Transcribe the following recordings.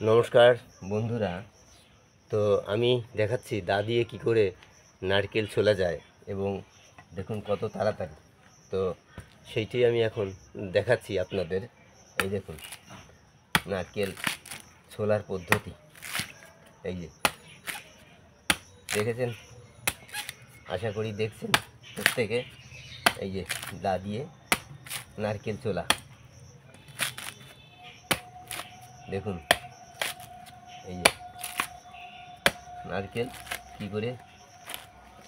নমস্কার বন্ধুরা। তো আমি দেখাচ্ছি দা দিয়ে কী করে নারকেল ছোলা যায় এবং দেখুন কত তাড়াতাড়ি। তো সেইটাই আমি এখন দেখাচ্ছি আপনাদের। এই দেখুন নারকেল ছোলার পদ্ধতি। এই যে দেখেছেন, আশা করি দেখছেন প্রত্যেকে। এই যে দা দিয়ে নারকেল ছোলা দেখুন। এই যে নারকেল কী করে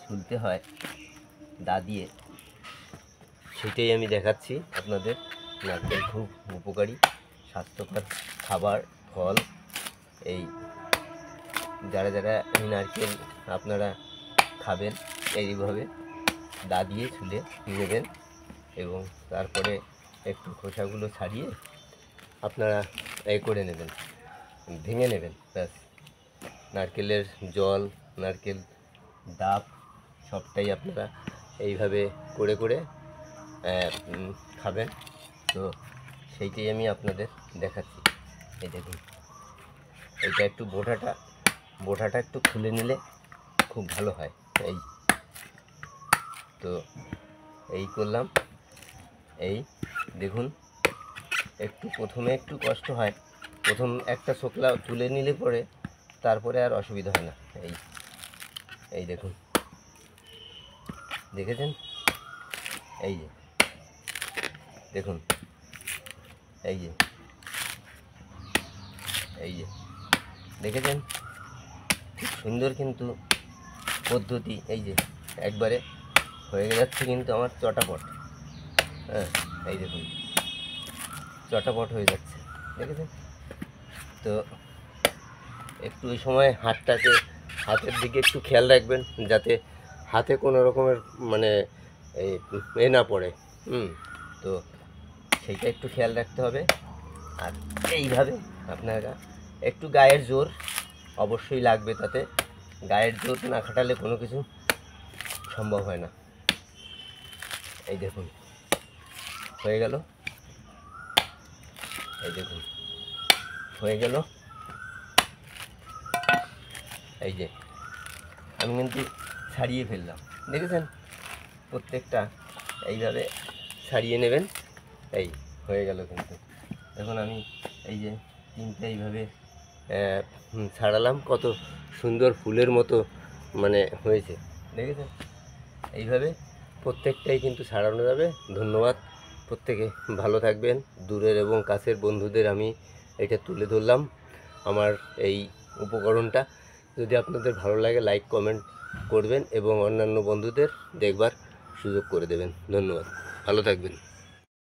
ছুলতে হয় দা দিয়ে, সেটাই আমি দেখাচ্ছি আপনাদের। নারকেল খুব উপকারী স্বাস্থ্যকর খাবার ফল। এই যারা যারা এই নারকেল আপনারা খাবেন, এইভাবে দা দিয়ে ছুলে নেবেন এবং তারপরে একটু খোসাগুলো ছাড়িয়ে আপনারা এই করে নেবেন, ভেঙে নেবেন। ব্যাস, নারকেলের জল, নারকেল ডাব সবটাই আপনারা এইভাবে করে করে খাবেন। তো সেইটাই আমি আপনাদের দেখাচ্ছি। এই দেখুন, এইটা একটু বোটাটা একটু খুলে নিলে খুব ভালো হয়। এই তো এই করলাম। এই দেখুন, প্রথমে একটু কষ্ট হয়, প্রথম একটা শোকলা তুলে নিলে পরে তারপরে আর অসুবিধা হয় না। এই দেখুন, দেখেছেন? এই যে দেখুন, এই যে দেখেছেন? খুব সুন্দর কিন্তু পদ্ধতি। এই যে একবারে হয়ে যাচ্ছে কিন্তু আমার চটাপট। হ্যাঁ, এই দেখুন চটাপট হয়ে যাচ্ছে, দেখেছেন? তো একটু ওই সময় হাতের দিকে একটু খেয়াল রাখবেন, যাতে হাতে কোনো রকমের মানে এই না পড়ে। তো সেইটা একটু খেয়াল রাখতে হবে। আর এইভাবে আপনারা একটু গায়ের জোর অবশ্যই লাগবে, তাতে গায়ের জোর না খাটালে কোনো কিছু সম্ভব হয় না। এই দেখুন হয়ে গেল। এই দেখুন হয়ে গেল। এই যে আমি কিন্তু ছাড়িয়ে ফেললাম, দেখেছেন? প্রত্যেকটা এইভাবে ছাড়িয়ে নেবেন। এই হয়ে গেল কিন্তু। এখন আমি এই যে তিনটে এইভাবে ছাড়ালাম, কত সুন্দর ফুলের মতো মানে হয়েছে, দেখেছেন? এইভাবে প্রত্যেকটাই কিন্তু ছাড়ানো যাবে। ধন্যবাদ, প্রত্যেকে ভালো থাকবেন। দূরের এবং কাছের বন্ধুদের আমি এটা তুলে ধরলাম, আমার এই উপকরণটা। যদি আপনাদের ভালো লাগে লাইক কমেন্ট করবেন এবং অন্যান্য বন্ধুদের দেখবার সুযোগ করে দেবেন। ধন্যবাদ, ভালো থাকবেন।